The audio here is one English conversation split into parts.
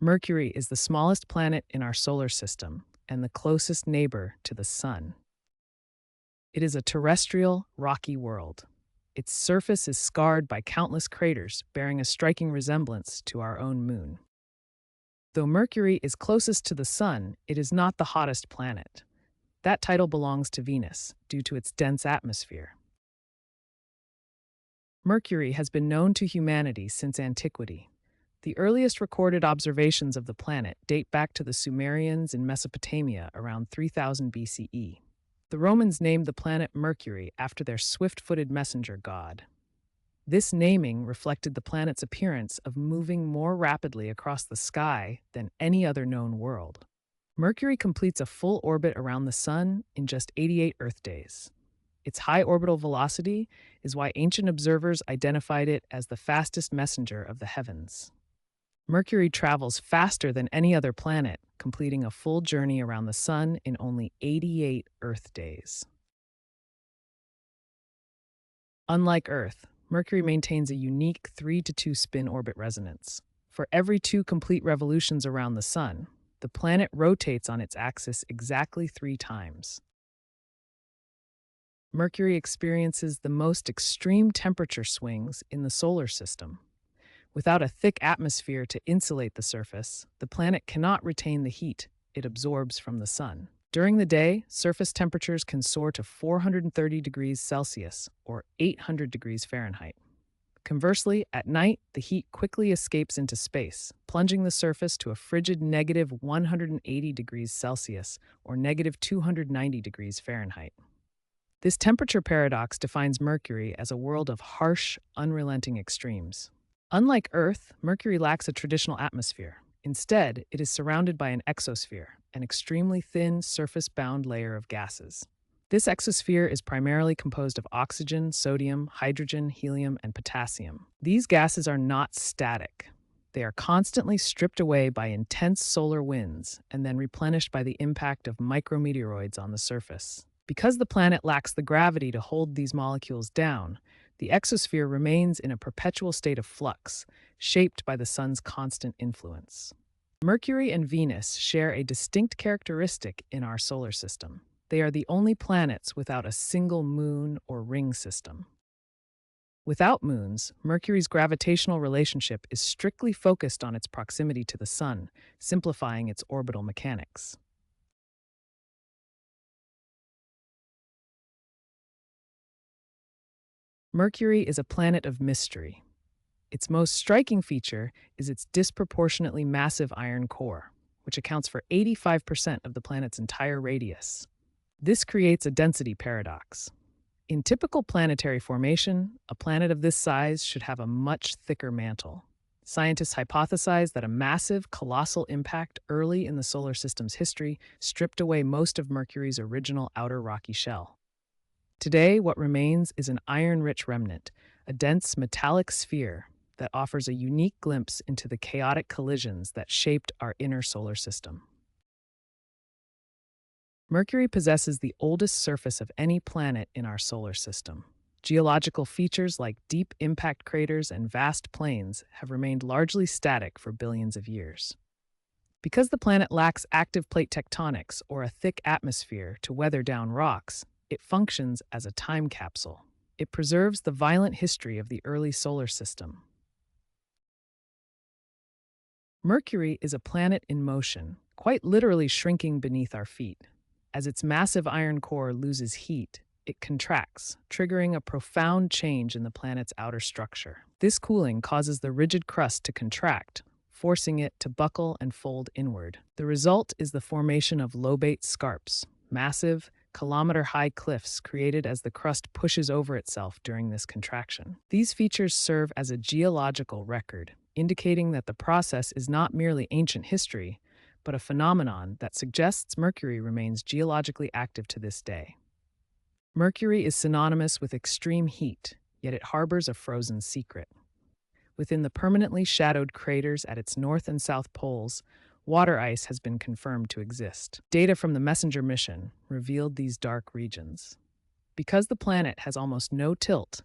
Mercury is the smallest planet in our solar system and the closest neighbor to the Sun. It is a terrestrial, rocky world. Its surface is scarred by countless craters, bearing a striking resemblance to our own moon. Though Mercury is closest to the Sun, it is not the hottest planet. That title belongs to Venus, due to its dense atmosphere. Mercury has been known to humanity since antiquity. The earliest recorded observations of the planet date back to the Sumerians in Mesopotamia around 3000 BCE. The Romans named the planet Mercury after their swift-footed messenger god. This naming reflected the planet's appearance of moving more rapidly across the sky than any other known world. Mercury completes a full orbit around the Sun in just 88 Earth days. Its high orbital velocity is why ancient observers identified it as the fastest messenger of the heavens. Mercury travels faster than any other planet, completing a full journey around the Sun in only 88 Earth days. Unlike Earth, Mercury maintains a unique 3-2 spin orbit resonance. For every 2 complete revolutions around the Sun, the planet rotates on its axis exactly 3 times. Mercury experiences the most extreme temperature swings in the solar system. Without a thick atmosphere to insulate the surface, the planet cannot retain the heat it absorbs from the Sun. During the day, surface temperatures can soar to 430 degrees Celsius or 800 degrees Fahrenheit. Conversely, at night, the heat quickly escapes into space, plunging the surface to a frigid negative 180 degrees Celsius or negative 290 degrees Fahrenheit. This temperature paradox defines Mercury as a world of harsh, unrelenting extremes. Unlike Earth, Mercury lacks a traditional atmosphere. Instead, it is surrounded by an exosphere, an extremely thin, surface-bound layer of gases. This exosphere is primarily composed of oxygen, sodium, hydrogen, helium, and potassium. These gases are not static. They are constantly stripped away by intense solar winds and then replenished by the impact of micrometeoroids on the surface. Because the planet lacks the gravity to hold these molecules down, the exosphere remains in a perpetual state of flux, shaped by the Sun's constant influence. Mercury and Venus share a distinct characteristic in our solar system. They are the only planets without a single moon or ring system. Without moons, Mercury's gravitational relationship is strictly focused on its proximity to the Sun, simplifying its orbital mechanics. Mercury is a planet of mystery. Its most striking feature is its disproportionately massive iron core, which accounts for 85% of the planet's entire radius. This creates a density paradox. In typical planetary formation, a planet of this size should have a much thicker mantle. Scientists hypothesize that a massive, colossal impact early in the solar system's history stripped away most of Mercury's original outer rocky shell. Today, what remains is an iron-rich remnant, a dense metallic sphere that offers a unique glimpse into the chaotic collisions that shaped our inner solar system. Mercury possesses the oldest surface of any planet in our solar system. Geological features like deep impact craters and vast plains have remained largely static for billions of years. Because the planet lacks active plate tectonics or a thick atmosphere to weather down rocks, it functions as a time capsule. It preserves the violent history of the early solar system. Mercury is a planet in motion, quite literally shrinking beneath our feet. As its massive iron core loses heat, it contracts, triggering a profound change in the planet's outer structure. This cooling causes the rigid crust to contract, forcing it to buckle and fold inward. The result is the formation of lobate scarps, massive, kilometer-high cliffs created as the crust pushes over itself during this contraction. These features serve as a geological record, indicating that the process is not merely ancient history, but a phenomenon that suggests Mercury remains geologically active to this day. Mercury is synonymous with extreme heat, yet it harbors a frozen secret. Within the permanently shadowed craters at its north and south poles, water ice has been confirmed to exist. Data from the MESSENGER mission revealed these dark regions. Because the planet has almost no tilt,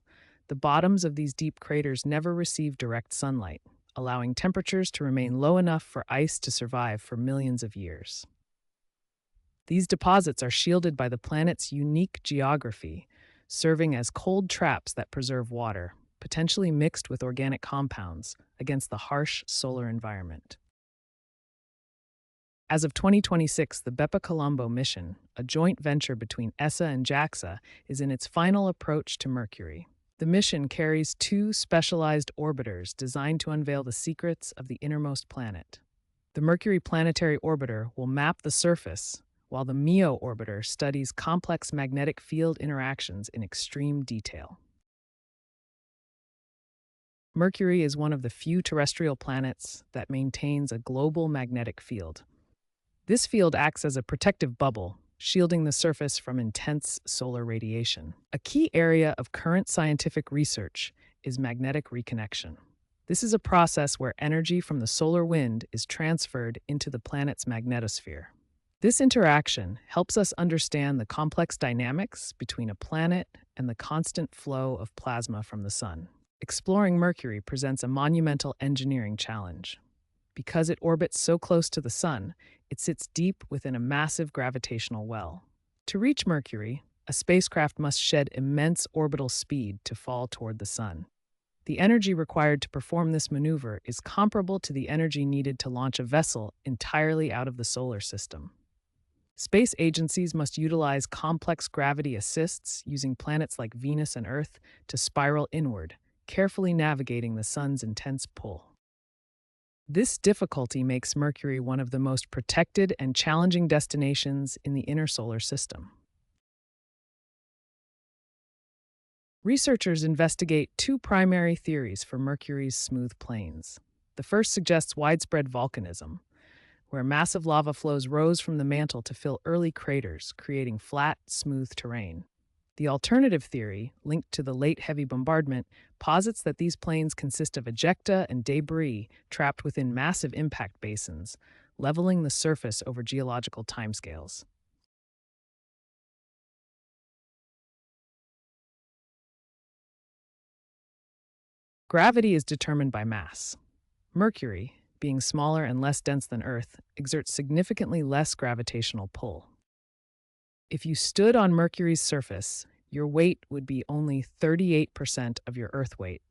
the bottoms of these deep craters never receive direct sunlight, allowing temperatures to remain low enough for ice to survive for millions of years. These deposits are shielded by the planet's unique geography, serving as cold traps that preserve water, potentially mixed with organic compounds, against the harsh solar environment. As of 2026, the BepiColombo mission, a joint venture between ESA and JAXA, is in its final approach to Mercury. The mission carries two specialized orbiters designed to unveil the secrets of the innermost planet. The Mercury Planetary Orbiter will map the surface, while the MEO orbiter studies complex magnetic field interactions in extreme detail. Mercury is one of the few terrestrial planets that maintains a global magnetic field. This field acts as a protective bubble, shielding the surface from intense solar radiation. A key area of current scientific research is magnetic reconnection. This is a process where energy from the solar wind is transferred into the planet's magnetosphere. This interaction helps us understand the complex dynamics between a planet and the constant flow of plasma from the sun. Exploring Mercury presents a monumental engineering challenge. Because it orbits so close to the sun, it sits deep within a massive gravitational well. To reach Mercury, a spacecraft must shed immense orbital speed to fall toward the sun. The energy required to perform this maneuver is comparable to the energy needed to launch a vessel entirely out of the solar system. Space agencies must utilize complex gravity assists using planets like Venus and Earth to spiral inward, carefully navigating the sun's intense pull. This difficulty makes Mercury one of the most protected and challenging destinations in the inner solar system. Researchers investigate two primary theories for Mercury's smooth plains. The first suggests widespread volcanism, where massive lava flows rose from the mantle to fill early craters, creating flat, smooth terrain. The alternative theory, linked to the late heavy bombardment, posits that these plains consist of ejecta and debris trapped within massive impact basins, leveling the surface over geological timescales. Gravity is determined by mass. Mercury, being smaller and less dense than Earth, exerts significantly less gravitational pull. If you stood on Mercury's surface, your weight would be only 38% of your Earth weight.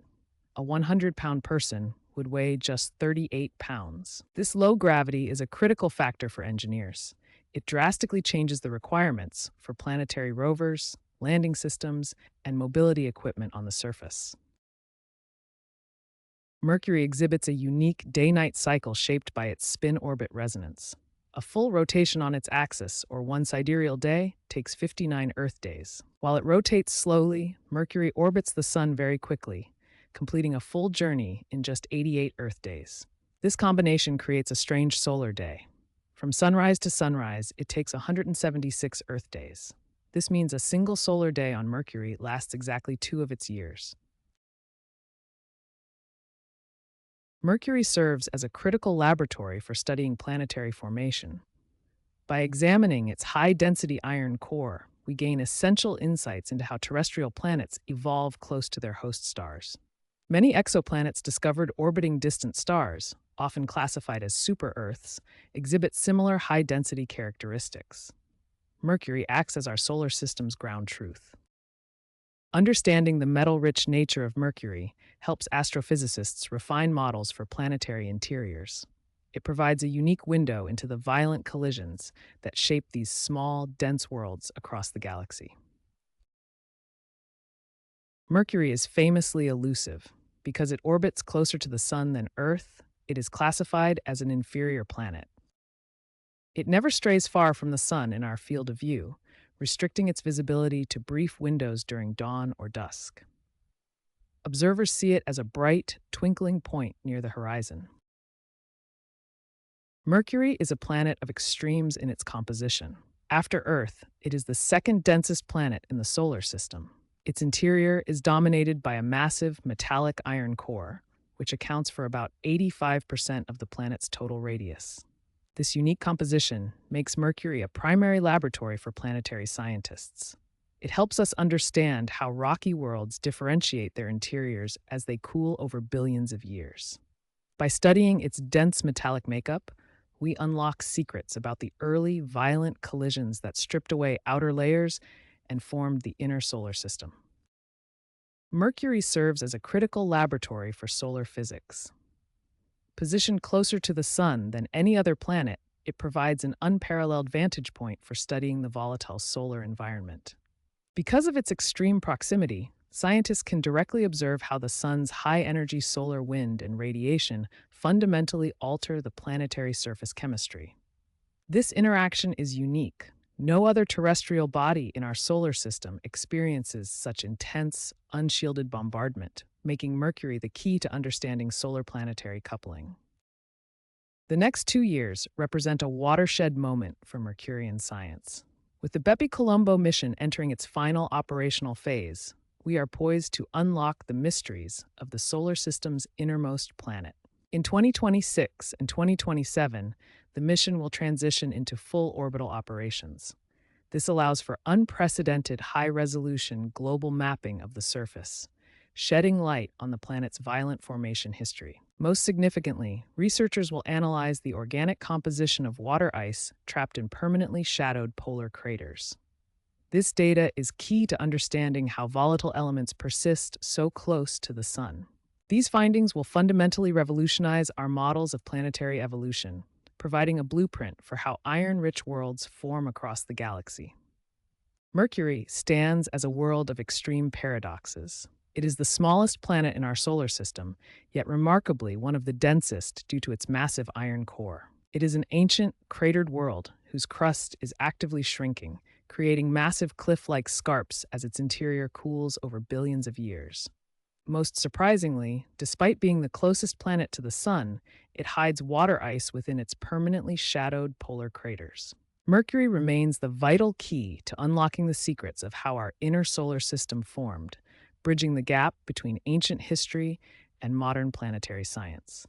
A 100-pound person would weigh just 38 pounds. This low gravity is a critical factor for engineers. It drastically changes the requirements for planetary rovers, landing systems, and mobility equipment on the surface. Mercury exhibits a unique day-night cycle shaped by its spin-orbit resonance. A full rotation on its axis, or one sidereal day, takes 59 Earth days. While it rotates slowly, Mercury orbits the Sun very quickly, completing a full journey in just 88 Earth days. This combination creates a strange solar day. From sunrise to sunrise, it takes 176 Earth days. This means a single solar day on Mercury lasts exactly 2 of its years. Mercury serves as a critical laboratory for studying planetary formation. By examining its high-density iron core, we gain essential insights into how terrestrial planets evolve close to their host stars. Many exoplanets discovered orbiting distant stars, often classified as super-Earths, exhibit similar high-density characteristics. Mercury acts as our solar system's ground truth. Understanding the metal-rich nature of Mercury helps astrophysicists refine models for planetary interiors. It provides a unique window into the violent collisions that shape these small, dense worlds across the galaxy. Mercury is famously elusive. Because it orbits closer to the Sun than Earth, it is classified as an inferior planet. It never strays far from the Sun in our field of view, restricting its visibility to brief windows during dawn or dusk. Observers see it as a bright, twinkling point near the horizon. Mercury is a planet of extremes in its composition. After Earth, it is the second densest planet in the solar system. Its interior is dominated by a massive metallic iron core, which accounts for about 85% of the planet's total radius. This unique composition makes Mercury a primary laboratory for planetary scientists. It helps us understand how rocky worlds differentiate their interiors as they cool over billions of years. By studying its dense metallic makeup, we unlock secrets about the early, violent collisions that stripped away outer layers and formed the inner solar system. Mercury serves as a critical laboratory for solar physics. Positioned closer to the Sun than any other planet, it provides an unparalleled vantage point for studying the volatile solar environment. Because of its extreme proximity, scientists can directly observe how the Sun's high-energy solar wind and radiation fundamentally alter the planetary surface chemistry. This interaction is unique. No other terrestrial body in our solar system experiences such intense, unshielded bombardment, making Mercury the key to understanding solar planetary coupling. The next 2 years represent a watershed moment for Mercurian science. With the BepiColombo mission entering its final operational phase, we are poised to unlock the mysteries of the solar system's innermost planet. In 2026 and 2027, the mission will transition into full orbital operations. This allows for unprecedented high-resolution global mapping of the surface, shedding light on the planet's violent formation history. Most significantly, researchers will analyze the organic composition of water ice trapped in permanently shadowed polar craters. This data is key to understanding how volatile elements persist so close to the Sun. These findings will fundamentally revolutionize our models of planetary evolution, providing a blueprint for how iron-rich worlds form across the galaxy. Mercury stands as a world of extreme paradoxes. It is the smallest planet in our solar system, yet remarkably one of the densest due to its massive iron core. It is an ancient, cratered world whose crust is actively shrinking, creating massive cliff-like scarps as its interior cools over billions of years. Most surprisingly, despite being the closest planet to the Sun, it hides water ice within its permanently shadowed polar craters. Mercury remains the vital key to unlocking the secrets of how our inner solar system formed, bridging the gap between ancient history and modern planetary science.